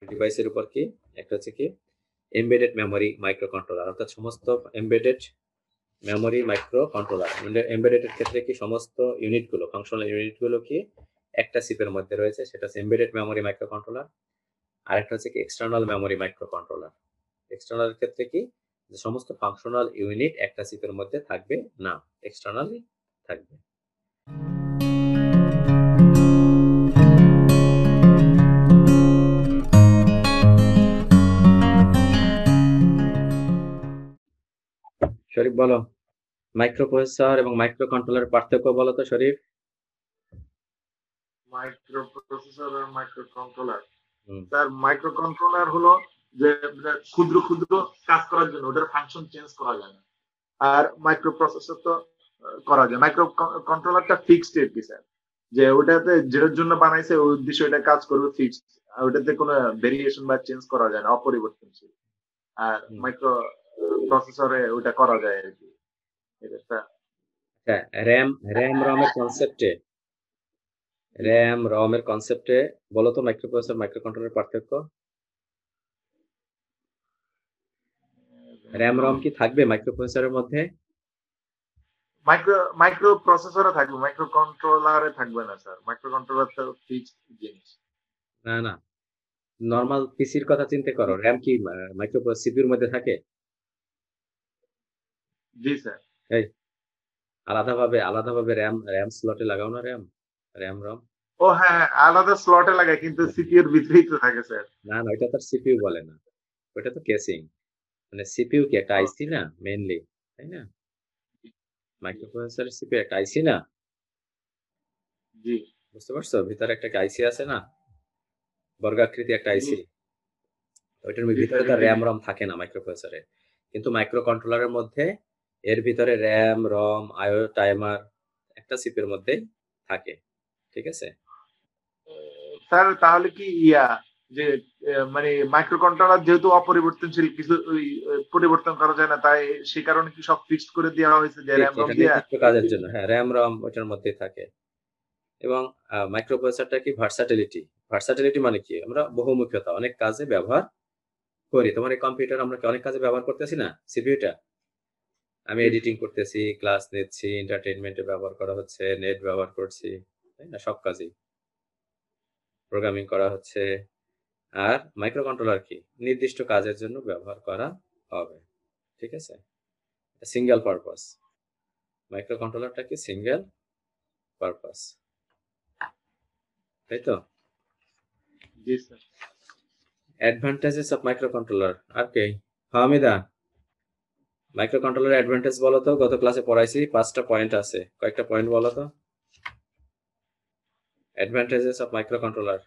ডিভাইসের উপর কি একটা হচ্ছে কি এমবেডেড মেমোরি মাইক্রো কন্ট্রোলার, অর্থাৎ সমস্ত embedded memory micro controller. Embedded ক্ষেত্রে কি সমস্ত ইউনিটগুলো, ফাংশনাল ইউনিটগুলো কি একটা চিপের মধ্যে রয়েছে, সেটা হচ্ছে এমবেডেড মেমোরি মাইক্রো কন্ট্রোলার। আরেকটা হচ্ছে কি external memory micro controller. External ক্ষেত্রে কি যে সমস্ত ফাংশনাল ইউনিট একটা চিপের মধ্যে থাকবে না, এক্সটার্নালি থাকবে। শরীফ বলো, মাইক্রো প্রসেসর এবং মাইক্রো কন্ট্রোলারের পার্থক্য বলো তো শরীফ। মাইক্রো প্রসেসর আর মাইক্রো কন্ট্রোলার, হুম, তার মাইক্রো কন্ট্রোলার হলো যে ক্ষুদ্র ক্ষুদ্র কাজ করার জন্য ওটার ফাংশন চেঞ্জ করা যায় না। আর মাইক্রো প্রসেসর তো করা যায়। মাইক্রো কন্ট্রোলারটা ফিক্সড আর কি স্যার, যে ওটাতে যেটার জন্য বানাইছে ওই উদ্দেশ্যে ওটা কাজ করবে ফিক্সড, ওটাতে কোনো ভেরিয়েশন বা চেঞ্জ করা যায় না, অপরিবর্তনশীল। আর হুম। মাইক্রো প্রসেসরে ওটা করা যায় আর কি। এটা হ্যাঁ, র্যাম রম এর কনসেপ্টে বলো তো মাইক্রো প্রসেসর মাইক্রো কন্ট্রোলারের পার্থক্য। র্যাম রম কি থাকবে মাইক্রো প্রসেসরের মধ্যে? মাইক্রো মাইক্রো প্রসেসরে থাকবে, মাইক্রো কন্ট্রোলারে থাকবে না স্যার। মাইক্রো কন্ট্রোলার তো ফিক্সড জিনিস। না না, নর্মাল পিসির কথা চিন্তা করো, র্যাম কি মাইক্রো সিপিইউর মধ্যে থাকে? জি স্যার। এই আলাদাভাবে র্যাম র্যাম স্লটে লাগাও না, র্যাম র্যাম রম। ও হ্যাঁ হ্যাঁ, আলাদা স্লটে লাগায় কিন্তু সিপিইউর ভিতরেই তো থাকে স্যার। না না, ওইটা তো সিপিইউ বলে না, ওইটা তো কেসিং। মানে সিপিইউ কি একটা আইসি ওকে। না মেইনলি, তাই না? মাইক্রো প্রসেসরের সিপিইউ একটা আইসি না, জি বুঝতে পারছো? ভিতরে একটা আইসি আছে না, বর্গাকৃতি একটা জি আইসি। ওইটার জি ভিতরে স্যার, তো এটা র্যাম জানি। রম থাকে না মাইক্রো প্রসেসরে। কিন্তু মাইক্রো কন্ট্রোলারের মধ্যে এর ভিতরে র্যাম রম আইও টাইমার একটা চিপের মধ্যেই থাকে, ঠিক আছে? স্যার তাহলে কি যে মানে মাইক্রো কন্ট্রোলার যেহেতু অপরিবর্তনশীল, কিছু পরিবর্তন করা যায় না, তাই সে কারণে কি সব ফিক্সড করে দেওয়া হয়েছে যে ঠিক, র্যাম রম এটা দিয়া। নির্দিষ্ট কাজের জন্য, হ্যাঁ র্যাম রম ওইটার মধ্যেই থাকে। এবং মাইক্রো প্রসেসরটা কি ভার্সাটিলিটি। ভার্সাটিলিটি মানে কি, আমরা বহুমুখিতা অনেক কাজে ব্যবহার করি। তোমার এই কম্পিউটার আমরা কি অনেক কাজে ব্যবহার করতেছি না সিপিইউটা? আমি জি এডিটিং করতেছি, ক্লাস নিচ্ছি, এন্টারটেইনমেন্টে ব্যবহার করা হচ্ছে, নেট ব্যবহার করছি, তাই না? সব কাজেই প্রোগ্রামিং করা হচ্ছে। আর মাইক্রো কন্ট্রোলার কি নির্দিষ্ট কাজের জন্য ব্যবহার করা হবে, ঠিক আছে? Single purpose. মাইক্রো কন্ট্রোলারটা কি সিঙ্গেল পারপাস, তাই তো? জি sir. Advantages of micro controller আর কি? হামিদা, মাইক্রো কন্ট্রোলার অ্যাডভান্টেজ বলো তো, গত ক্লাসে পড়াইছি 5টা পয়েন্ট আছে, কয়েকটা পয়েন্ট বলো তো। Advantages of micro controller,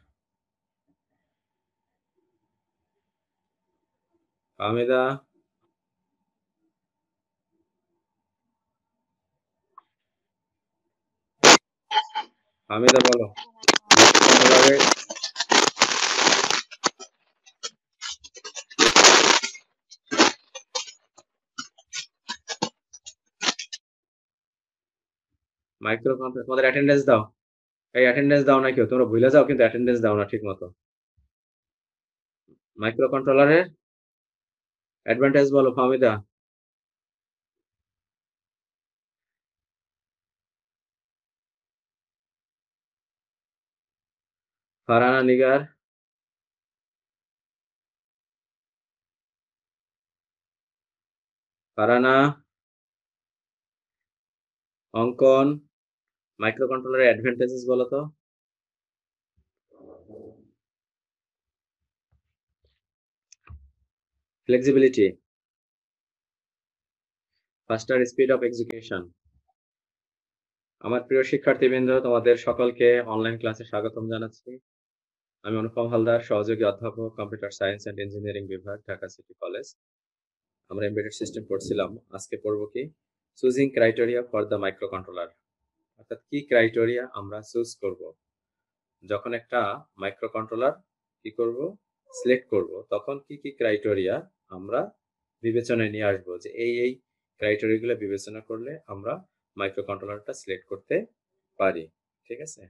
Hamida, Hamida বলো মাইক্রো কন্ট্রোলারের। মাইক্রো কন্ট্রোলার তোমাদের অ্যাটেন্ডেন্স দাও, এই অ্যাটেন্ডেন্স দাও না কেউ, তোমরা ভুলে যাও কিন্তু অ্যাটেন্ডেন্স দাও না ঠিক মতো। মাইক্রো কন্ট্রোলারের অ্যাডভান্টেজ বলো ফাহমিদা। ফারহানা নিগার, ফারহানা, অঙ্কন, মাইক্রো কন্ট্রোলারের অ্যাডভান্টেজেস বলো তো। Flexibility, ফাস্টার speed of execution. আমার প্রিয় শিক্ষার্থীবৃন্দ, তোমাদের সকলকে অনলাইন ক্লাসে স্বাগতম জানাচ্ছি। আমি অনুপম হালদার, সহযোগী অধ্যাপক, কম্পিউটার সায়েন্স অ্যান্ড ইঞ্জিনিয়ারিং বিভাগ, ঢাকা সিটি কলেজ। আমরা এমবেডেড সিস্টেম পড়ছিলাম, আজকে পড়বো কি choosing criteria for the micro controller. অর্থাৎ কি ক্রাইটেরিয়া আমরা চুজ করব যখন একটা মাইক্রো কন্ট্রোলার কি করব সিলেক্ট করব, তখন কি কি ক্রাইটেরিয়া আমরা বিবেচনায় নিয়ে আসবো, যে এই ক্রাইটেরিয়াগুলো বিবেচনা করলে আমরা মাইক্রো কন্ট্রোলারটা সিলেক্ট করতে পারি, ঠিক আছে?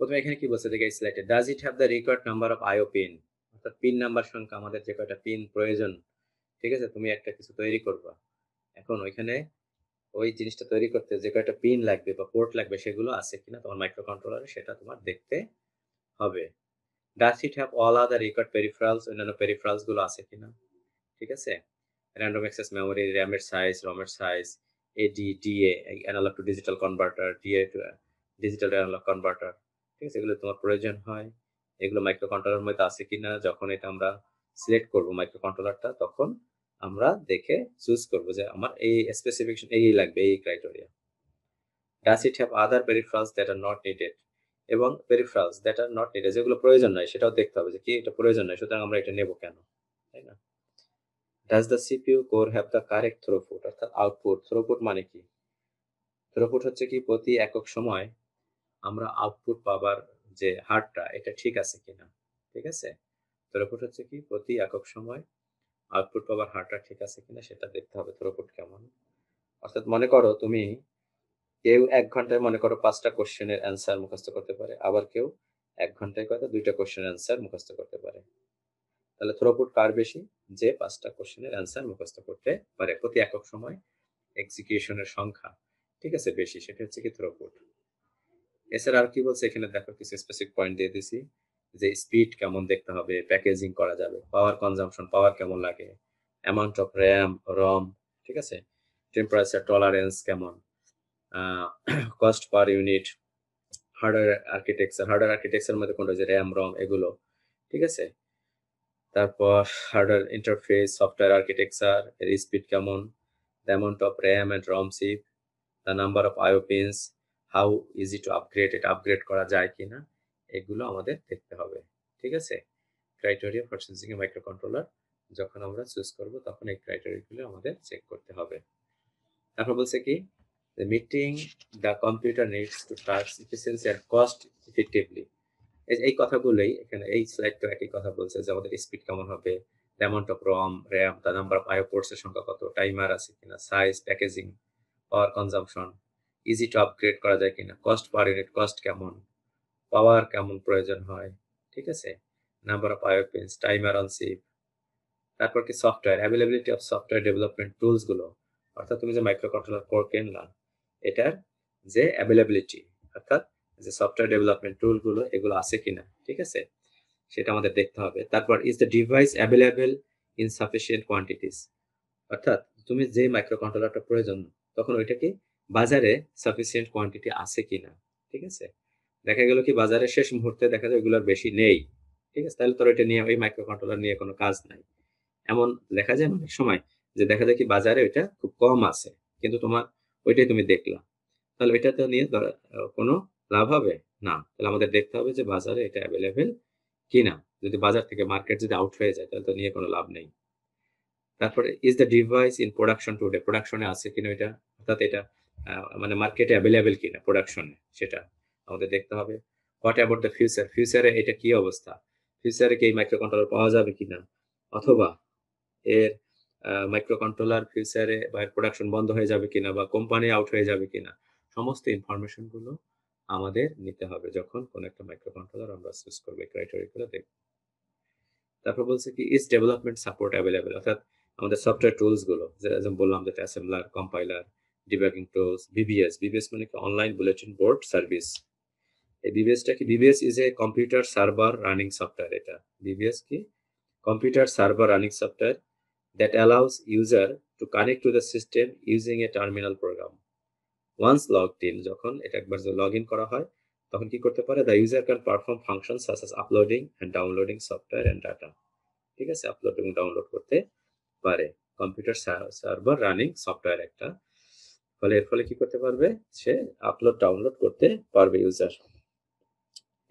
প্রথমে এখানে কি বলছে দেখে selected, does it have the required number of IO pin, অর্থাৎ পিন নাম্বার সংখ্যা, আমাদের যে কয়টা পিন প্রয়োজন, ঠিক আছে, তুমি একটা কিছু তৈরি করবা, এখন ওইখানে ওই জিনিসটা তৈরি করতে যে কয়টা পিন লাগবে বা পোর্ট লাগবে সেগুলো আছে কিনা তোমার মাইক্রো কন্ট্রোলারে সেটা তোমার দেখতে হবে। Does it have all other required peripherals, অন্যান্য পেরিফেরালস গুলো আছে কিনা, ঠিক আছে, র্যান্ডম অ্যাক্সেস মেমোরি, র্যামের সাইজ, রমের size, AD, DA, analog to digital converter, DA to digital analog converter, ঠিক আছে, এগুলো তোমার প্রয়োজন হয়। এগুলো মাইক্রো কন্ট্রোলারের মধ্যে আছে কিনা, যখন এটা আমরা সিলেক্ট করব মাইক্রো কন্ট্রোলারটা, তখন আমরা দেখে চুজ করব যে আমার এই স্পেসিফিকেশন এই লাগবে, এই criteria. Does it have other peripherals that are not needed, এবং peripherals that are not needed, যেগুলো প্রয়োজন নয় সেটাও দেখতে হবে যে কি এটা প্রয়োজন নয়, সুতরাং আমরা এটা নেব কেন, তাই না। Does the CPU core have the correct throughput, অর্থাৎ আউটপুট, থ্রুপুট মানে কি, থ্রুপুট হচ্ছে কি প্রতি একক সময় আমরা আউটপুট পাবার যে হারটা এটা ঠিক আছে কিনা, ঠিক আছে, থ্রুপুট হচ্ছে কি প্রতি একক সময় আউটপুট পাবার হারটা ঠিক আছে কিনা সেটা দেখতে হবে থ্রুপুট কেমন। অর্থাৎ মনে করো তুমি, কেউ 1 ঘন্টায় মনে করো 5টা কোশ্চেনের অ্যান্সার মুখস্থ করতে পারে, আবার কেউ 1 ঘন্টায় কত 2টা কোশ্চেনের অ্যান্সার মুখস্থ করতে পারে, তাহলে থ্রুপুট কার বেশি, যে 5টা কোশ্চেনের অ্যান্সার মুখস্থ করতে পারে, প্রতি একক সময় এক্সিকিউশনের সংখ্যা, ঠিক আছে, বেশি, সেটা হচ্ছে কি থ্রুপুট। এছাড়া আর কি বলছে এখানে দেখো, কিছু স্পেসিফিক পয়েন্ট দিয়ে দিছি, যে স্পিড কেমন দেখতে হবে, প্যাকেজিং করা যাবে, পাওয়ার কনজাম্পশন, পাওয়ার কেমন লাগে, অ্যামাউন্ট অফ র্যাম, রম, ঠিক আছে, টেম্পারেচার টলারেন্স কেমন, cost per unit, hardware architecture মধ্যে কোনটা, যে র্যাম, রম, এগুলো, ঠিক আছে, তারপর হার্ডওয়্যার ইন্টারফেস, সফটওয়্যার আর্কিটেকচার, এর স্পিড কেমন, the amount of RAM and ROM chip, the number of IO pins, how easy to upgrade, এটা আপগ্রেড করা যায় কিনা, এগুলো আমাদের দেখতে হবে, ঠিক আছে। Criteria for choosing a micro controller, যখন আমরা চুজ করব তখন এই ক্রাইটেরিয়াগুলো আমাদের চেক করতে হবে। তারপর বলছে কি, the meeting the computer needs to task efficiency and cost effectively, এই কথাগুলোই এখানে এই স্লাইডটা একই কথা বলছে, যে আমাদের স্পিড কেমন হবে, amount of ROM, RAM, the number of IO ports এর সংখ্যা কত, টাইমার আছে কিনা, size, packaging, power consumption, easy to upgrade করা যায় কিনা, কস্ট পার ইউনিট, কস্ট কেমন, পাওয়ার কেমন প্রয়োজন হয়, ঠিক আছে, number of IO pins, timer on chip, তারপর কি software, availability of software development tools গুলো, অর্থাৎ তুমি যে মাইক্রো কন্ট্রোলার কোর কিনলা এটার যে অ্যাভেলেবিলিটি, অর্থাৎ যে সফটওয়্যার ডেভেলপমেন্ট টুল গুলো এগুলো আছে কিনা, ঠিক আছে, সেটা আমাদের দেখতে হবে। তারপর is the device available in sufficient quantities, অর্থাৎ তুমি যে মাইক্রো কন্ট্রোলারটা প্রয়োজন তখন ওইটা কি বাজারে সাফিসিয়েন্ট কোয়ান্টিটি আছে কিনা, ঠিক আছে, দেখা গেল কি বাজারে শেষ মুহূর্তে দেখা যায় ওইগুলোর বেশি নেই, ঠিক আছে, তাহলে তোর এটা নিয়ে, ওই মাইক্রো কন্ট্রোলার নিয়ে কোনো কাজ নাই। এমন দেখা যায় অনেক সময় যে দেখা যায় কি বাজারে ওইটা খুব কম আছে, কিন্তু তোমার ওইটাই তুমি দেখলা, তাহলে ওইটাতে নিয়ে কোনো লাভ হবে না, তাহলে আমাদের দেখতে হবে যে বাজারে এটা অ্যাভেলেবেল কিনা, যদি বাজার থেকে মার্কেট যদি আউট হয়ে যায় তাহলে তো নিয়ে কোনো লাভ নেই। তারপরে is the device in production today, প্রোডাকশনে আছে কিনা এটা, অর্থাৎ এটা মানে মার্কেটে অ্যাভেলেবেল কিনা প্রোডাকশনে, সেটা আমাদের দেখতে হবে। হোয়াট অ্যাবাউট দ্য ফিউচার, ফিউচারে এটা কি অবস্থা, ফিউচারে কি এই মাইক্রো কন্ট্রোলার পাওয়া যাবে কিনা, অথবা এর মাইক্রো কন্ট্রোলার ফিউচারে বা এর প্রোডাকশন বন্ধ হয়ে যাবে কিনা, বা কোম্পানি আউট হয়ে যাবে কিনা, সমস্ত ইনফরমেশন গুলো আমাদের নিতে হবে যখন কোন একটা মাইক্রো কন্ট্রোলার আমরা চুজ করবো, ক্রাইটেরিয়া গুলো দেখব। তারপর বলছে কি ইজ ডেভেলপমেন্ট সাপোর্ট অ্যাভেলেবেল, অর্থাৎ আমাদের সফটওয়্যার টুলস গুলো, যেরকম বললাম, যেটা assembler, compiler, debugging tools, BBS, BBS মানে কি অনলাইন বুলেটিন বোর্ড সার্ভিস, এই বিবিএসটা কি, BBS is a computer server running software, এটা বিবিএস কি computer server running software that allows user to connect to the system using a terminal program. Once logged in, যখন এটা একবার যে log in করা হয় তখন কি করতে পারে, the user can perform functions such as uploading and downloading software and data, ঠিক আছে, আপলোড এবং ডাউনলোড করতে পারে, কম্পিউটার সার্ভার রানিং সফটওয়্যার একটা, ফলে এর ফলে কি করতে পারবে, সে আপলোড ডাউনলোড করতে পারবে ইউজার।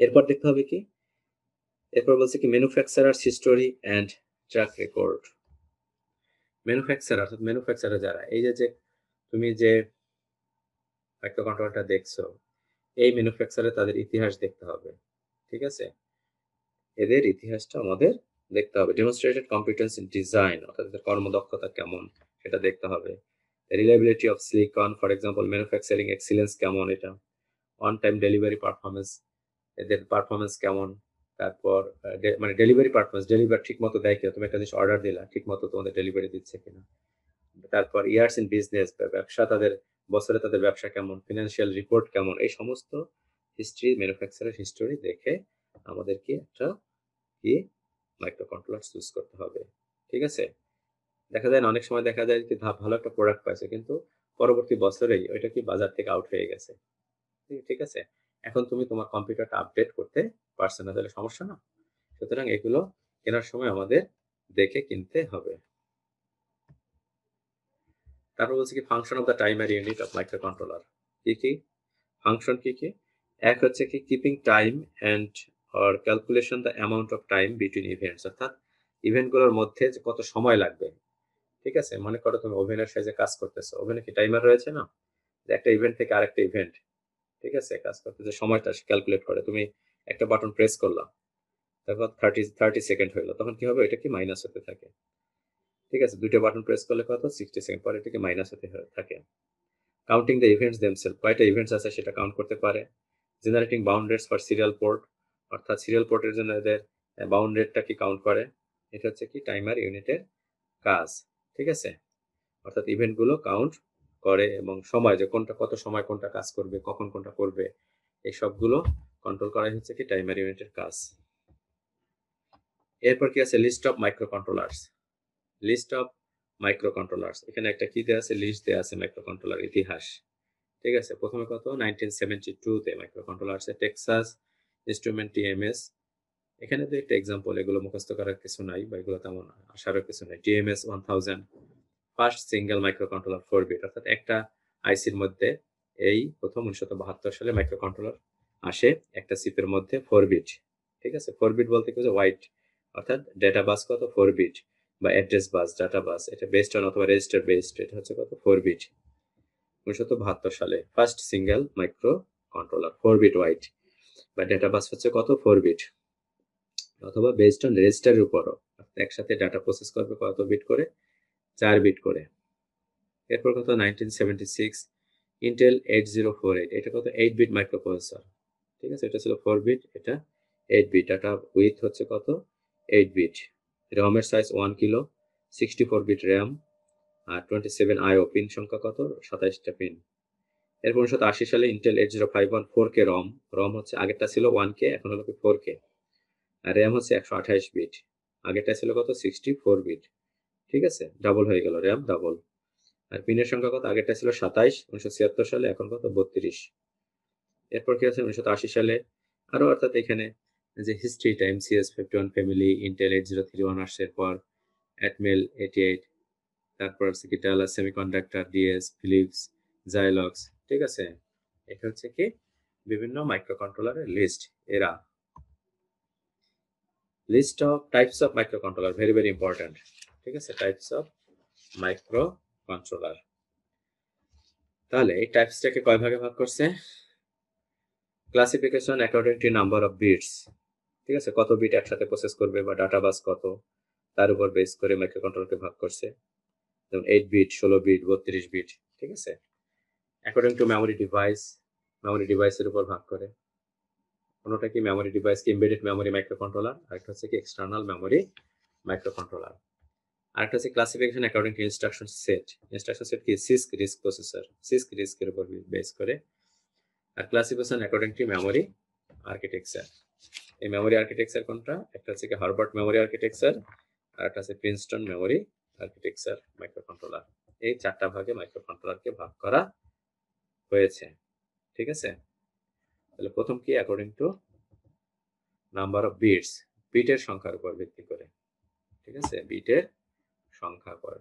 এরপর দেখতে হবে কি, এরপর বলছে কি manufacturer history and track record, manufacturer, অর্থাৎ ম্যানুফ্যাকচারার যারা, এই যে তুমি যে মাইক্রো কন্ট্রোলারটা দেখছো, এই ম্যানুফ্যাকচারে তাদের ইতিহাস দেখতে হবে, ঠিক আছে, এদের ইতিহাসটা আমাদের দেখতে হবে। ডেমনস্ট্রেটেড কম্পিটেন্স ইন ডিজাইন, অর্থাৎ এদের কর্মদক্ষতা কেমন সেটা দেখতে হবে। Reliability of silicon, for example manufacturing excellence কেমন, এটা অন টাইম ডেলিভারি পারফরমেন্স, এদের পারফরমেন্স কেমন, তারপর মানে ডেলিভারি পারফরমেন্স, ডেলিভারি ঠিক মতো দেয় কিনা, তুমি একটা জিনিস অর্ডার দিলা ঠিক মতো তোমাদের ডেলিভারি দিচ্ছে কিনা, তারপর ইয়ার্স ইন বিজনেস, ব্যবসা তাদের বছরে তাদের ব্যবসা কেমন, ফিনান্সিয়াল রিপোর্ট কেমন, এই সমস্ত হিস্ট্রি, ম্যানুফ্যাকচারের হিস্টোরি দেখে আমাদেরকে একটা কি মাইক্রো কন্ট্রোলার চুজ করতে হবে। ঠিক আছে, দেখা যায় না, অনেক সময় দেখা যায় যে ভালো একটা প্রোডাক্ট পাইছে কিন্তু পরবর্তী বছরেই ওইটা কি বাজার থেকে আউট হয়ে গেছে। ঠিক আছে, এখন তুমি তোমার কম্পিউটারটা আপডেট করতে পারছো না, তাহলে সমস্যা না। সুতরাং এগুলো কেনার সময় আমাদের দেখে কিনতে হবে। তারপর বলছে কি function of the timer unit of micro controller. কি কি ফাংশন কি কি? এক হচ্ছে কি keeping time and or calculation the amount of time between events, অর্থাৎ ইভেন্টগুলোর মধ্যে যে কত সময় লাগবে। ঠিক আছে, মনে করো তুমি ওভেনের সাইজে কাজ করতেছো, ওভেনে কি টাইমার রয়েছে না, যে একটা ইভেন্ট থেকে আরেকটা ইভেন্ট, ঠিক আছে, কাজ করতে যে সময়টা ক্যালকুলেট করে, তুমি একটা বাটন প্রেস করলাম, তখন 30 সেকেন্ড হইলো, তখন কি হবে, এটা কি মাইনাস হতে থাকে। ঠিক আছে, দুইটা বাটন প্রেস করলে কত, 60 সেকেন্ড পরে এটাকে মাইনাস হতে থাকে। কাউন্টিং দ্য ইভেন্টস দেমসেলফ, কয়টা ইভেন্টস আছে সেটা কাউন্ট করতে পারে। Generating bound rates for serial port, অর্থাৎ সিরিয়াল পোর্টের জন্য এদের বাউন্ড রেটটা কি কাউন্ট করে। এটা হচ্ছে কি টাইমার ইউনিটের কাজ। ঠিক আছে, অর্থাৎ ইভেন্টগুলো কাউন্ট করে এবং সময়, যে কোনটা কত সময় কোনটা কাজ করবে, কখন কোনটা করবে, এই সবগুলো কন্ট্রোল করাই হচ্ছে কি টাইমার ইউনিটের কাজ। এরপর কি আছে, list of micro controllers. List of micro controllers, এখানে একটা কি দেওয়া আছে, লিস্ট দেওয়া আছে মাইক্রো কন্ট্রোলার ইতিহাস। ঠিক আছে, প্রথমে কত 1972-তে মাইক্রো কন্ট্রোলার আছে টেক্সাস ইনস্ট্রুমেন্ট টিএমএস। এখানে তো একটা এক্সাম্পল, এগুলো মুখস্থ করার কিছু নাই বা এগুলো তেমন আসারও কিছু নাই। TMS 1000 first single micro controller 4 bit, অর্থাৎ একটা আইসির মধ্যে এই প্রথম 1972 সালে মাইক্রো কন্ট্রোলার আসে একটা চিপের মধ্যে 4 বিট। ঠিক আছে, 4 বিট বলতে কি হচ্ছে হোয়াইট, অর্থাৎ ডেটা বাস কত 4 বিট, বা অ্যাড্রেস বাস, ডাটা বাস, এটা বেসড অন অথবা রেজিস্টার বেসড, এটা হচ্ছে কত 4 বিট। 1972 সালে first single micro controller 4 bit wide, বা ডেটা বাস হচ্ছে কত 4 বিট, অথবা বেসড অন রেজিস্টারের উপরও, একসাথে ডাটা প্রসেস করবে কত বিট করে, 4 বিট করে। এরপর কত 1976 ইন্টেল 8048, এটা কত 8 বিট মাইক্রো প্রসেসর। ঠিক আছে, এটা ছিল 4 বিট, এটা 8 বিট, ডাটা উইথ হচ্ছে কত 8 বিট, রমের সাইজ 1 কিলো, 64 বিট র্যাম, আর 27 আইও পিন সংখ্যা কত 27টা পিন। এরপর 1980 সালে ইন্টেল 8051 4K রম, রম হচ্ছে আগেরটা ছিল 1K, এখন হলো 4K, আর র্যাম হচ্ছে 128 বিট, আগেরটা ছিল কত 64 বিট। ঠিক আছে, ডাবল হয়ে গেল, র্যাম ডাবল। আর পিনের সংখ্যা কত, আগেরটা ছিল 27 1976 সালে, এখন কত 32। এরপর কি আছে 1980 সালে আরো, অর্থাৎ এখানে যে হিস্ট্রিটা MCS 51 ফ্যামিলি, ইন্টেল 8031 আসছে, পর অ্যাটমেল 88, তারপর হচ্ছে কি Dallas Semiconductor, DS, Philips, Xilinx. ঠিক আছে, এটা হচ্ছে কি বিভিন্ন মাইক্রো কন্ট্রোলারের লিস্ট। এরা list of types of micro controller, very very important. ঠিক আছে, টাইপস অফ মাইক্রো কন্ট্রোলার। তাহলে এই টাইপসটাকে কয় ভাগে ভাগ করছে, classification according to number of bits. ঠিক আছে, কত বিট একসাথে প্রসেস করবে বা ডাটা বাস কত, তার উপর বেস করে মাইক্রো কন্ট্রোলারকে ভাগ করছে। যেমন 8 বিট, 16 বিট, 32 বিট। ঠিক আছে, according to memory device, memory ডিভাইসের উপর ভাগ করে। কোনোটা কি মেমোরি ডিভাইস কি এমবেডেড মেমোরি মাইক্রো কন্ট্রোলার, আরেকটা হচ্ছে কি এক্সটার্নাল মেমোরি মাইক্রো কন্ট্রোলার। আরেকটা হচ্ছে classification according to instruction set. Instruction set কি সিস্ক রিস্ক প্রসেসর, সিস্ক রিস্কের উপর বেস করে। আর classification according to memory architecture. এই মেমোরি আর্কিটেকচার কোনটা, একটা হচ্ছে কি হার্বার্ট মেমোরি আর্কিটেকচার, আর একটা হচ্ছে Princeton memory architecture micro controller. এই 4টা ভাগে মাইক্রো কন্ট্রোলারকে ভাগ করা হয়েছে। ঠিক আছে, তাহলে প্রথম কি according to number of bits, বিটের সংখ্যার উপর ভিত্তি করে। ঠিক আছে, বিটের সংখ্যা করে।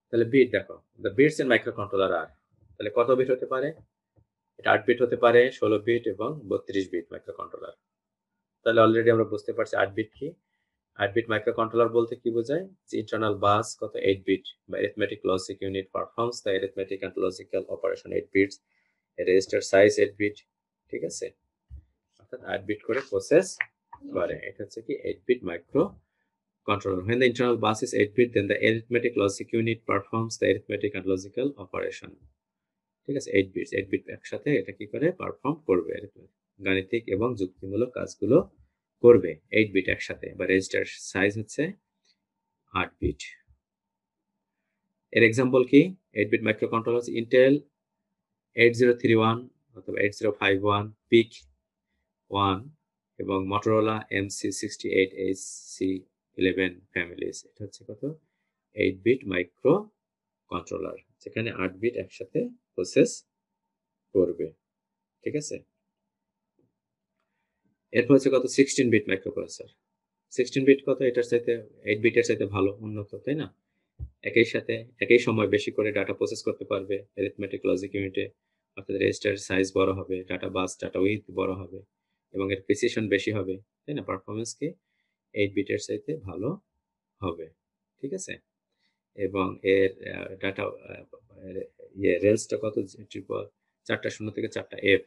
তাহলে বিট দেখো, the bits in micro controller আর, তাহলে কত বিট হতে পারে, এটা 8 বিট হতে পারে, 16 বিট এবং 32 বিট মাইক্রো কন্ট্রোলার। তাহলে অলরেডি আমরা বুঝতে পারছি 8 বিট কি। 8 বিট মাইক্রো কন্ট্রোলার বলতে কি বোঝায়, যে ইন্টারনাল বাস কত 8 বিট, বা arithmetic logic unit performs the arithmetic and logical operation 8 bits, register size 8 bit. ঠিক আছে, অর্থাৎ 8 বিট করে প্রসেস করে। এটা হচ্ছে কি 8 bit micro controller. When the internal bus is 8-bit, then the arithmetic logic unit performs the arithmetic and logical operation. ঠিক আছে, 8 বিট একসাথে এটা কি করে পারফর্ম করবে, গাণিতিক এবং যুক্তিমূলক কাজগুলো করবে 8 বিট একসাথে। বা রেজিস্টার সাইজ হচ্ছে 8 বিট। এর এক্সাম্পল কি, 8 বিট মাইক্রোকন্ট্রোলার ইন্টেল 8031 অথবা 8051, পিক 1 এবং মটোরোলা MC68HC11 ফ্যামিলিজ। এটা হচ্ছে কত, 8 বিট মাইক্রো কন্ট্রোলার, যেখানে 8 বিট একসাথে প্রসেস করবে। ঠিক আছে, এরপর হচ্ছে কত, 16 বিট মাইক্রোপ্রসেসর। 16 বিট কত, এটার চাইতে 8 বিটের চাইতে ভালো, উন্নত, তাই না? একই সাথে একই সময় বেশি করে ডাটা প্রসেস করতে পারবে অ্যারিথমেটিক লজিক ইউনিটে, অর্থাৎ রেজিস্টার সাইজ বড় হবে, ডাটা বাস ডাটা উইথ বড় হবে এবং এর প্রিসিশন বেশি হবে, তাই না? পারফরমেন্স কি 8 বিটের চাইতে ভালো হবে। ঠিক আছে, এবং এর ডাটা রেঞ্জটা কত, 4টা 0 থেকে 4টা এফ,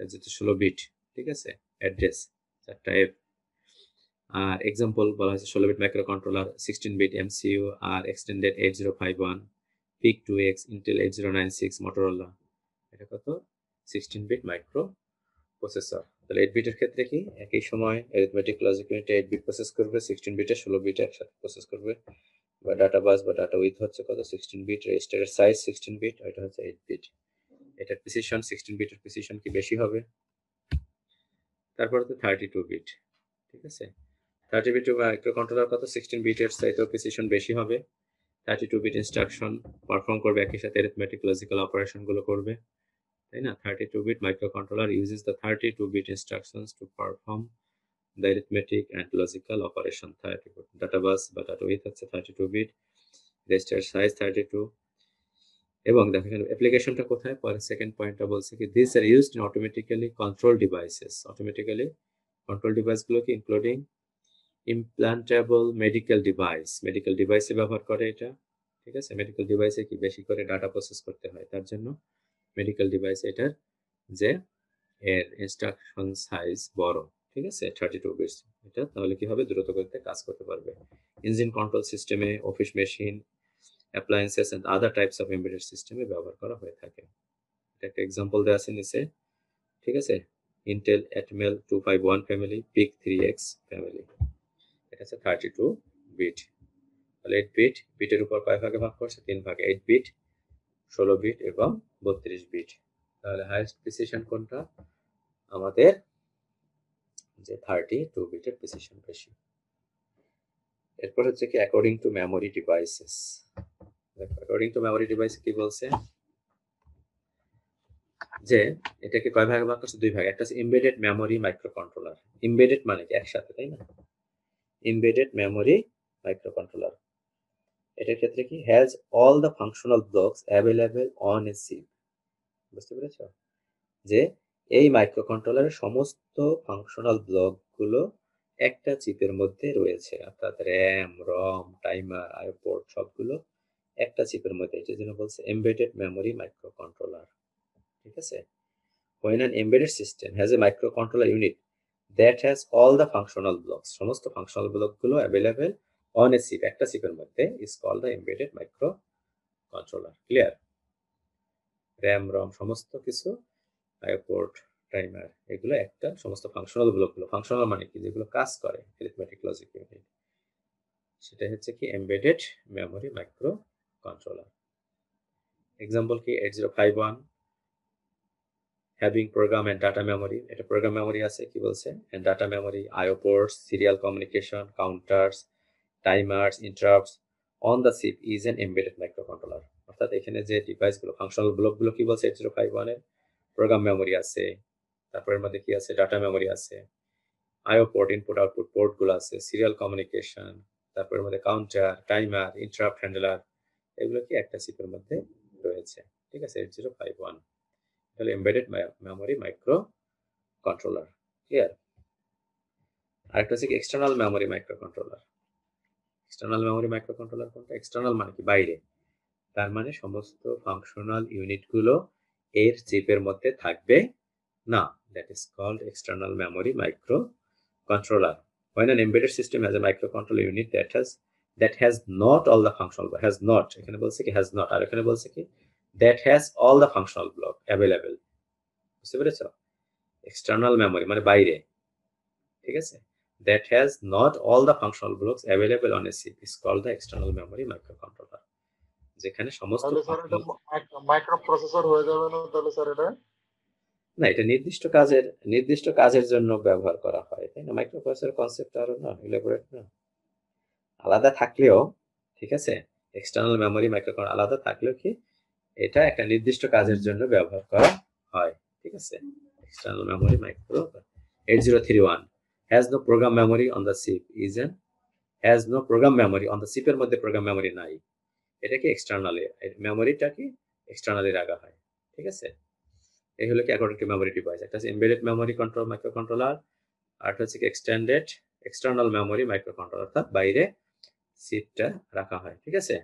যেহেতু 16 বিট। ঠিক আছে, অ্যাড্রেস 4টা এফ। আর এক্সাম্পল বলা হয়েছে 16 বিট মাইক্রোকন্ট্রোলার, 16 বিট এমসিইউ আর extended 8051, PIC 2X, Intel 8096, Motorola. এটা কত, 16 বিট মাইক্রো প্রসেসর। তাহলে 8 বিটের ক্ষেত্রে কি একই সময় অ্যারিথমেটিক লজিক ইউনিটে 8 বিট প্রসেস করবে, 16 বিটে 16 বিটে একসাথে প্রসেস করবে। বা ডাটা বাস বা ডাটা উইথ হচ্ছে কত, 16 বিট। রেজিস্টারের সাইজ 16 বিট, এটা হচ্ছে 8 বিট। এটার প্রিসিশন 16 বিটের প্রিসিশন কি বেশি হবে। তারপর হচ্ছে 32 বিট। ঠিক আছে, 30 বিট মাইক্রোকন্ট্রোলার কত, 16 বিটের চাইতেও প্রিসিশন বেশি হবে। 32 বিট ইনস্ট্রাকশন পারফর্ম করবে, একই সাথে অ্যারিথমেটিক লজিক্যাল অপারেশন গুলো করবে, তাই না? 32 bit microcontroller uses the 32 bit instructions to perform the arithmetic and logical operation. 32 data বাস বা ডাটা উইথ হচ্ছে 32 বিট, রেজিস্টার সাইজ 32। এবং দেখো এখানে অ্যাপ্লিকেশনটা কোথায়, পরে সেকেন্ড পয়েন্টটা বলছে কি, these are used in automatically control devices. Automatically control ডিভাইসগুলো কি including implantable medical device, medical ডিভাইসে ব্যবহার করে এটা। ঠিক আছে, মেডিকেল ডিভাইসে কি বেশি করে ডাটা প্রসেস করতে হয়, তার জন্য মেডিকেল ডিভাইস এটার যে এর ইনস্ট্রাকশন সাইজ বড়। ঠিক আছে, 32 বিটস এটা, তাহলে কি হবে, দ্রুত করতে কাজ করতে পারবে। ইঞ্জিন কন্ট্রোল সিস্টেমে, office machine, appliances and other types of embedded সিস্টেমে ব্যবহার করা হয়ে থাকে। এটা একটা এক্সাম্পল দেওয়া আছে নিচে। ঠিক আছে, Intel Atmel 251 family, PIC 3X family. এটা হচ্ছে 32 বিট। তাহলে 8 বিট, বিটের উপর কয় ভাগে ভাগ করছে, 3 ভাগে, 8 বিট, 16 বিট এবং 32 বিট। তাহলে হাইয়েস্ট প্রিসিশন কোনটা, আমাদের যে 32 বিটের প্রিসিশন বেশি। এরপর হচ্ছে কি অ্যাকর্ডিং টু মেমোরি ডিভাইসেস। দেখো অ্যাকর্ডিং টু মেমোরি ডিভাইস কি বলছে, যে এটাকে কয় ভাগে ভাগ করছে, 2 ভাগে। একটা হচ্ছে এমবেডেড মেমোরি মাইক্রোকন্ট্রোলার। এমবেডেড মানে কি একসাথে, তাই না? এমবেডেড মেমোরি মাইক্রোকন্ট্রোলার, এটার ক্ষেত্রে কি has all the functional blocks available on a chip. বুঝতে পেরেছো, যে এই মাইক্রোকন্ট্রোলারের সমস্ত ফাংশনাল ব্লকগুলো একটা চিপের মধ্যে রয়েছে, অর্থাৎ র্যাম, রম, টাইমার, আইও পোর্ট সবগুলো একটা চিপের মধ্যে। এটার জন্য বলছে এমবেডেড মেমোরি মাইক্রোকন্ট্রোলার। ঠিক আছে, when an embedded system has a microcontroller unit that has all the functional blocks, সমস্ত ফাংশনাল ব্লকগুলো অ্যাভেলেবল অন এ চিপ, একটা চিপের মধ্যে, is called the embedded microcontroller. Clear? RAM, ROM সমস্ত কিছু, আইও পোর্ট, টাইমার, এগুলো একটা, সমস্ত ফাংশনাল ব্লকগুলো, ফাংশনাল মানে কি, যেগুলো কাজ করে অ্যারিথমেটিক লজিক ইউনিট, সেটা হচ্ছে কি embedded memory micro controller. Example কি 8051 having program and data memory. এটা প্রোগ্রাম মেমোরি আছে, কি বলছে, and data memory, IO ports, serial communication, counters, timers, interrupts on the chip is an embedded microcontroller. অর্থাৎ এখানে যে ডিভাইসগুলো, ফাংশনাল ব্লকগুলো কি বলছে, 8051 এর প্রোগ্রাম মেমোরি আছে, তারপরের মধ্যে কি আছে, ডাটা মেমোরি আছে, আইও পোর্ট, ইনপুট আউটপুট পোর্ট গুলো আছে, সিরিয়াল কমিউনিকেশন, তারপরের মধ্যে কাউন্টার, টাইমার, ইন্টারাপ্ট হ্যান্ডলার, এগুলো কি একটা চিপের মধ্যে রয়েছে। ঠিক আছে, 8051 তাহলে embedded memory micro controller. Clear? আরেকটা হচ্ছে external memory micro controller. External memory micro controller কোনটা, এক্সটার্নাল মানে কি বাইরে, তার মানে সমস্ত ফাংশনাল ইউনিটগুলো এর চিপের মধ্যে থাকবে না, that is called external memory micro controller. when an embedded system has a microcontroller unit that has not all the functional block, has not, এখানে বলছে কি has not, আর এখানে বলছে কি that has all the functional block available, বুঝতে পেরেছো? External memory মানে বাইরে, ঠিক আছে, that has not all the functional blocks available on a chip is called the external memory microcontroller, যেখানে সমস্ত তাহলে স্যার এটা মাইক্রো প্রসেসর হয়ে যাবে না তাহলে স্যার এটা? না, এটা নির্দিষ্ট কাজের জন্য ব্যবহার করা হয়, তাই না? মাইক্রোপ্রসেসর কনসেপ্ট আরো না ইলাবোরেট না, আলাদা থাকলেও, ঠিক আছে, এক্সটার্নাল মেমোরি মাইক্রোকন্ট্রোলার আলাদা থাকলেও কি এটা একটা নির্দিষ্ট কাজের জন্য ব্যবহার করা হয়, ঠিক আছে। External memory micro 8031 has no program memory on the chip is an has no program memory on the chip এর মধ্যে প্রোগ্রাম মেমোরি নাই, এটা কি এক্সটার্নালি, মেমোরিটা কি এক্সটার্নালি রাখা হয়, ঠিক আছে। এই হলো কি অ্যাকর্ডিং টু মেমোরি ডিভাইস। একটা হচ্ছে এমবেডেড মেমোরি কন্ট্রোল মাইক্রোকন্ট্রোলার, আর একটা হচ্ছে এক্সটেন্ডেড এক্সটার্নাল মেমোরি মাইক্রোকন্ট্রোলার, অর্থাৎ বাইরে চিপটা রাখা হয়, ঠিক আছে,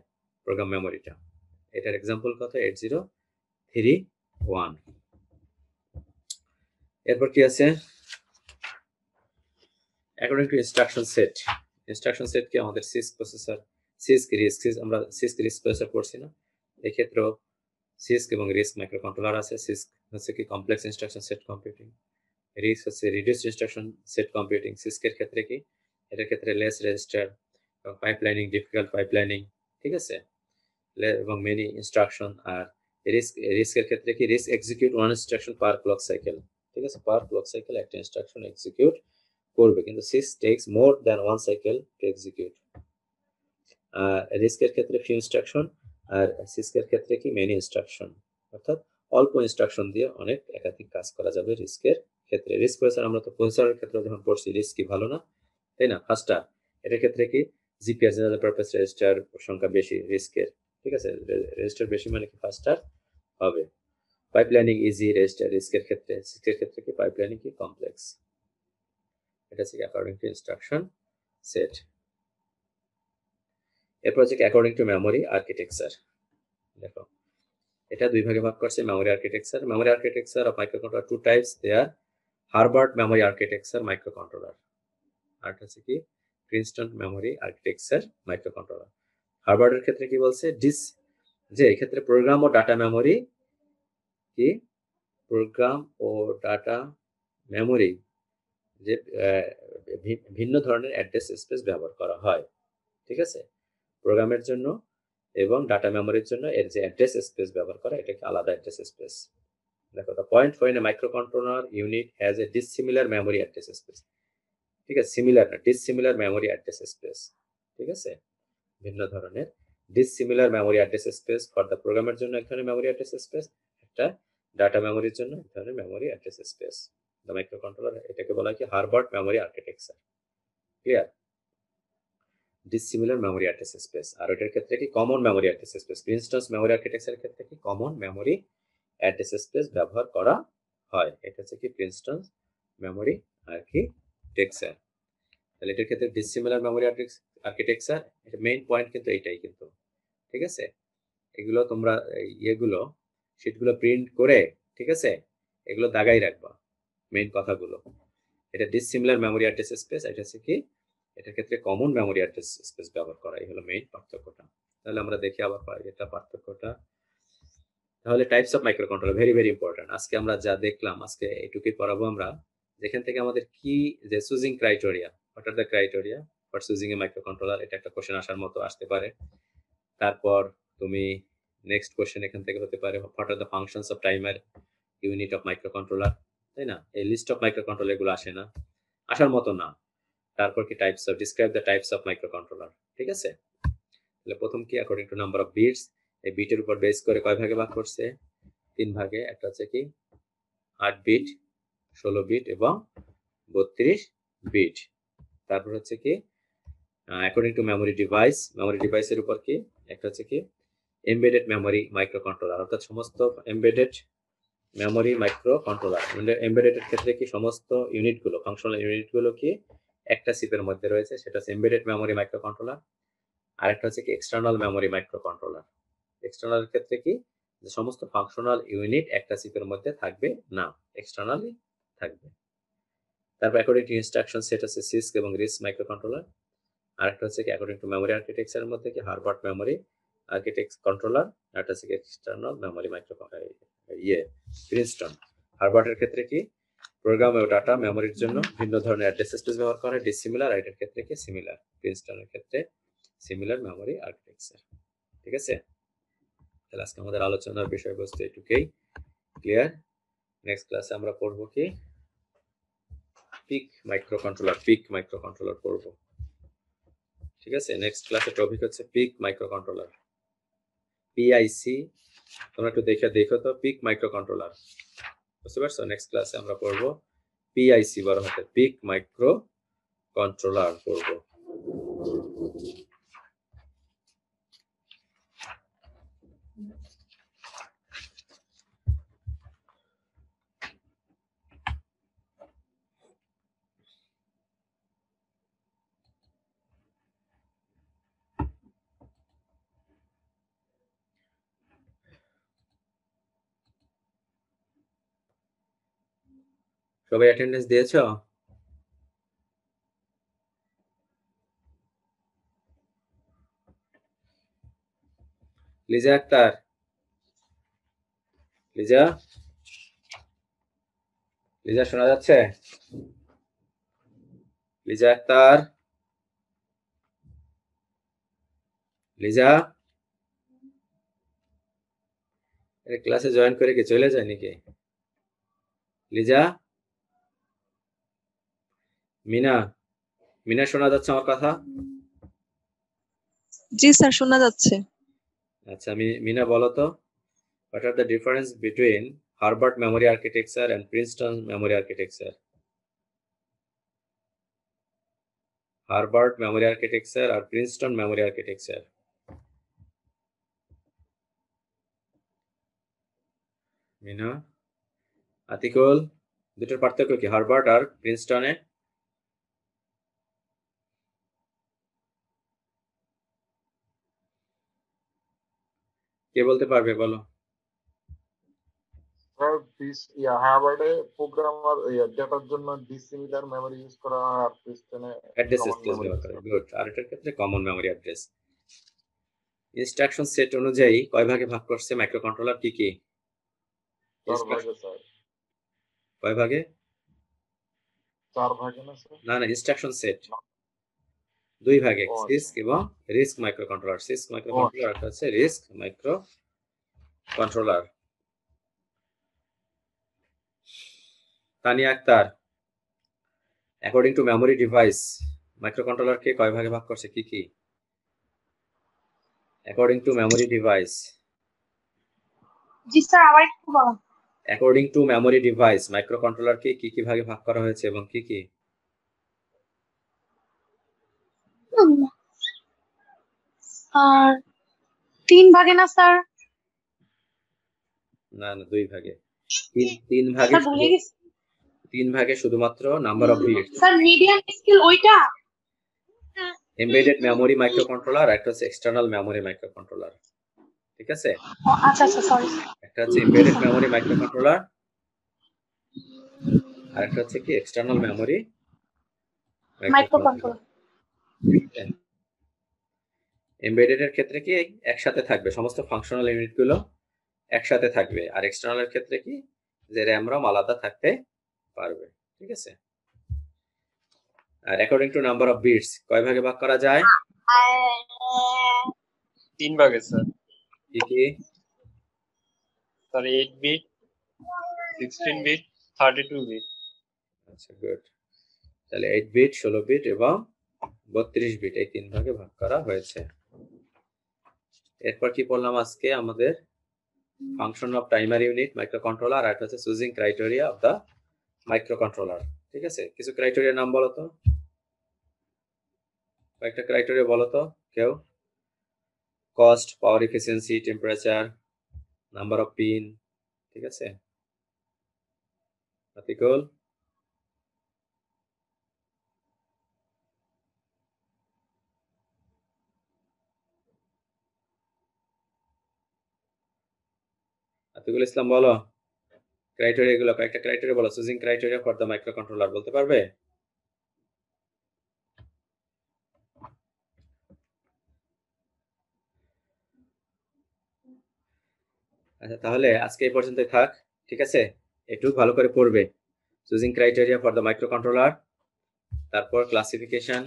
প্রোগ্রাম মেমোরিটা। এটার এক্সাম্পল কত? 8031। এরপর কি আছে? According to instruction set. Instruction set কি আমাদের সিস্ক প্রসেসর, সিস্ক রিস্ক, আমরা সিস্ক রিস্ক প্রসেসর পড়ছি না, এক্ষেত্রেও সিস্ক এবং রিস্ক মাইক্রোকন্ট্রোলার আছে। সিস্ক হচ্ছে কি complex instruction set computing, risk হচ্ছে রিডিউসড ইনস্ট্রাকশন সেট কম্পিউটিং। সিস্কের ক্ষেত্রে কি, এটার ক্ষেত্রে less register, pipelining, difficult pipelining, ঠিক আছে, এবং মেনি ইনস্ট্রাকশন। আর রিস্কের ক্ষেত্রে কি রিস্ক এক্সিকিউট ওয়ান ইনস্ট্রাকশন পার ক্লক সাইকেল, ঠিক আছে, পার ক্লক সাইকেল একটা ইনস্ট্রাকশন এক্সিকিউট করবে, কিন্তু সিস্ক tax more than one cycle two execute. রিস্কের ক্ষেত্রে ফিউ ইনস্ট্রাকশন, আর সিস্কের ক্ষেত্রে কি মেনি ইনস্ট্রাকশন, অর্থাৎ অল্প ইনস্ট্রাকশন দিয়ে অনেক একাধিক কাজ করা যাবে রিস্কের ক্ষেত্রে। রিস্ক প্রসেসর আমরা তো প্রসেসরের ক্ষেত্রে যখন পড়ছি রিস্ক কি ভালো না, তাই না, ফাস্টার। এটার ক্ষেত্রে কি জিপিআর জেনারেল পারপাস রেজিস্টার সংখ্যা বেশি রিস্কের, ঠিক আছে, রেজিস্টার বেশি মানে কি ফাস্টার হবে। পাইপলাইনিং ইজি রেজিস্টার রিস্কের ক্ষেত্রে, সিস্কের ক্ষেত্রে কি পাইপলাইনিং কি কমপ্লেক্স। এটা হচ্ছে অ্যাকর্ডিং টু ইনস্ট্রাকশন সেট। এরপর হচ্ছে অ্যাকর্ডিং টু মেমোরি আর্কিটেকচার। দেখো এটা দুই ভাগে ভাগ করছে memory architecture. Memory architecture of microcontroller two types, they are Harvard memory architecture microcontroller, আর হচ্ছে কি প্রিন্সটন মেমোরি আর্কিটেকচার মাইক্রোকন্ট্রোলার। হার্ভার্ডের ক্ষেত্রে কি বলছে, যে এক্ষেত্রে প্রোগ্রাম ও ডাটা মেমোরি কি, প্রোগ্রাম ও ডাটা মেমোরি যে ভিন্ন ধরনের অ্যাড্রেস স্পেস ব্যবহার করা হয়, ঠিক আছে, প্রোগ্রামের জন্য এবং ডাটা মেমোরির জন্য এর যে অ্যাড্রেস স্পেস ব্যবহার করা এটাকে আলাদা অ্যাড্রেস স্পেস। দেখো the point for a microcontroller unit has a dissimilar memory address space, ঠিক আছে, সিমিলার না, dissimilar memory address space, ঠিক আছে, ভিন্ন ধরনের dissimilar memory address space for the প্রোগ্রামের জন্য এক ধরনের মেমোরি অ্যাড্রেস স্পেস, একটা ডাটা মেমোরির জন্য এক ধরনের memory address space. The microcontroller এটাকে বলা হয় কি Harvard memory architecture, clear, dissimilar memory address space। আর এটার ক্ষেত্রে কি common memory address space, instance memory আর্কিটেকচারের ক্ষেত্রে কি কমন মেমোরি অ্যাড্রেস স্পেস ব্যবহার করা হয়। এটা হচ্ছে কি প্রিন্সটন মেমোরি আর্কিটেকচার। তাহলে এটার ক্ষেত্রে ডিসিমিলার মেমোরি আর্কিটেকচার, এটা মেইন পয়েন্ট কিন্তু এইটাই কিন্তু, ঠিক আছে। এগুলো তোমরা ইয়েগুলো শীটগুলো প্রিন্ট করে, ঠিক আছে, এগুলো দাগাই রাখবা মেইন কথাগুলো। এটা ডিসিমিলার মেমোরি অ্যাড্রেস স্পেস, এটা হচ্ছে কি এটার ক্ষেত্রে কমন মেমোরি অ্যাড্রেস স্পেস ব্যবহার করা, এই হলো মেইন পার্থক্যটা। তাহলে আমরা দেখি আবার এটা পার্থক্যটা। তাহলে types of microcontroller very very important. আজকে আমরা যা দেখলাম আজকে এইটুকুই পড়াবো আমরা, যেখান থেকে আমাদের কি যে choosing criteria, what are the criteria for choosing A microcontroller, এটা একটা কোশ্চেন আসার মতো আসতে পারে। তারপর তুমি নেক্সট কোশ্চেন এখান থেকে হতে পারে what are the functions of timer unit of microcontroller, তাই না, এই লিস্ট অফ মাইক্রোকন্ট্রোলার এগুলো আসে না, আসার মতো না। তারপর কি types of, describe the types of microcontroller, ঠিক আছে। তাহলে প্রথম কি according to number of bits, এই বিটের উপর বেস করে কয় ভাগে ভাগ করছে, 3 ভাগে। একটা হচ্ছে কি 8 বিট, 16 বিট এবং 32 বিট। তারপর হচ্ছে কি according to memory device, memory ডিভাইসের উপর কি একটা হচ্ছে কি এমবেডেড মেমোরি মাইক্রোকন্ট্রোলার, অর্থাৎ সমস্ত এমবেডেড মেমোরি মাইক্রোকন্ট্রোলার। এমবেডেড এর ক্ষেত্রে কি সমস্ত ইউনিটগুলো, ফাংশনাল ইউনিটগুলো কি একটা চিপের মধ্যে রয়েছে, সেটা হচ্ছে এমবেডেড মেমোরি মাইক্রোকন্ট্রোলার। আরেকটা হচ্ছে কি এক্সটার্নাল মেমোরি মাইক্রোকন্ট্রোলার। এক্সটার্নাল এর ক্ষেত্রে কি যে সমস্ত ফাংশনাল ইউনিট একটা চিপের মধ্যে থাকবে না, এক্সটার্নালি থাকবে। তারপর অ্যাকর্ডিং টু ইনস্ট্রাকশন সেট আছে সিস্ক এবং রিস্ক মাইক্রোকন্ট্রোলার। আর একটা হচ্ছে কি অ্যাকর্ডিং টু মেমোরি আর্কিটেকচারের মধ্যে কি হারভার্ড মেমোরি আর্কিটেক্ট কন্ট্রোলার, আর একটা হচ্ছে এক্সটার্নাল মেমোরি প্রিন্সটন। হারভার্ডের ক্ষেত্রে কি প্রোগ্রাম ও ডাটা মেমোরির জন্য ভিন্ন ধরনের অ্যাড্রেস স্পেস ব্যবহার করে, ডিসিমিলার। আর এটার ক্ষেত্রে কি সিমিলার। প্রিন্সটনের ক্ষেত্রে সিমিলার মেমোরি আর্কিটেকচার। ঠিক আছে, তাহলে আজকে আমাদের আলোচনার বিষয়বস্তু এটুকুই। ক্লিয়ার? নেক্সট ক্লাসে আমরা পড়বো কি পিক মাইক্রোকন্ট্রোলার পড়বো। ঠিক আছে, নেক্সট ক্লাসের টপিক হচ্ছে পিক মাইক্রোকন্ট্রোলার, পিআইসি। তোমরা একটু দেখো তো পিক মাইক্রোকন্ট্রোলার, বুঝতে পারছো? নেক্সট ক্লাসে আমরা পড়বো পিআইসি, বড় হাতে পিক মাইক্রো কন্ট্রোলার পড়বো। সবাই অ্যাটেন্ডেন্স দিয়েছো? লিজা আক্তার, লিজা শোনা যাচ্ছে? লিজা আক্তার, লিজা ক্লাসে জয়েন করে কি চলে যায় নাকি? লিজা, মিনা শোনা যাচ্ছে আমার কথা? জি স্যার, শোনা যাচ্ছে। আচ্ছা, মিনা বলো তো, what are the difference between Harvard memory architecture and Princeton memory architecture? Harvard memory architecture R Princeton memory architecture. Mina, Atikul, দুটোর পার্থক্য কি হার্ভার্ড আর প্রিন্সটনে? কে বলতে পারবে বলো? হার্ভার্ডে প্রোগ্রামার ডেটার জন্য ডিসিমিলার মেমোরি ইউজ করা হয়, আর প্রিন্সটনে অ্যাড্রেস কমন স্পেস মেমোরি ব্যবহার ইউজ করে। করা হয়। গুড। আর এটার ক্ষেত্রে common memory address. Instruction set অনুযায়ী কয় ভাগে ভাগ করছে মাইক্রোকন্ট্রোলার? কি কি 4 ভাগে স্যার। কয় ভাগে? 4 ভাগে না স্যার? না, ইনস্ট্রাকশন সেট 2 ভাগে, ও সিস্ক এবং রিস্ক মাইক্রোকন্ট্রোলার। সিস্ক মাইক্রোকন্ট্রোলার একটা হচ্ছে RISC microcontroller. Tania Akter, according to memory device মাইক্রোকন্ট্রোলারকে কয় ভাগে ভাগ করছে? কি কি অ্যাকর্ডিং টু মেমোরি ডিভাইস? জি স্যার, আবার একটু বলুন। অ্যাকর্ডিং টু মেমোরি ডিভাইস মাইক্রোকন্ট্রোলারকে কি কি ভাগে ভাগ করা হয়েছে এবং কি কি? আর 3 ভাগে না স্যার? না, 2 ভাগে। তিন ভাগে স্যার ভুলে গেছি। 3 ভাগে শুধুমাত্র number of bits. Sir medium scale ওইটা। এমবেডেড মেমোরি মাইক্রোকন্ট্রোলার, একটা হচ্ছে এক্সটার্নাল মেমোরি মাইক্রোকন্ট্রোলার। ঠিক আছে, আচ্ছা আচ্ছা, সরি। একটা হচ্ছে এমবেডেড মেমোরি মাইক্রোকন্ট্রোলার, আর একটা হচ্ছে কি এক্সটার্নাল মেমোরি মাইক্রোকন্ট্রোলার। এমবেডেড এর ক্ষেত্রে কি একসাথে থাকবে, সমস্ত ফাংশনাল ইউনিট গুলো একসাথে থাকবে, আর এক্সটার্নাল এর ক্ষেত্রে কি যে র্যাম রম আলাদা থাকতে পারবে। ঠিক আছে, আর according to number of bits কয় ভাগে ভাগ করা যায়? 3 ভাগে স্যার। কি কি স্যার 8 বিট, 16 বিট, 32 বিট। আচ্ছা, গুড। তাহলে 8 বিট, 16 বিট এবং 32 বিট, এই 3 ভাগে ভাগ করা হয়েছে। এরপর কি বললাম আজকে? আমাদের function of primary unit microcontroller, আর একটা হচ্ছে choosing criteria of the microcontroller. ঠিক আছে, কিছু ক্রাইটেরিয়ার নাম বলো তো, কয়েকটা ক্রাইটেরিয়া বলো তো কেউ। Cost, power efficiency, temperature, number of pin. ঠিক আছে, আতিকুল, আতিকুল ইসলাম বলো। ক্রাইটেরিয়া গুলো কয়েকটা ক্রাইটেরিয়া বলো। Choosing criteria for the micro controller বলতে পারবে? আচ্ছা, তাহলে আজকে এই পর্যন্তই থাক, ঠিক আছে? একটু ভালো করে পড়বে। Choosing criteria for the micro controller, তারপর classification,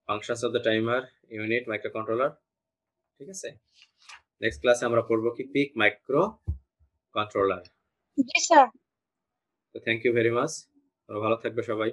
functions of the timer unit micro controller, ঠিক আছে? নেক্সট ক্লাসে আমরা পড়বো কি পিক মাইক্রো কন্ট্রোলার। জি স্যার। তো থ্যাংক ইউ ভেরি মাচ, তোমরা ভালো থাকবে সবাই।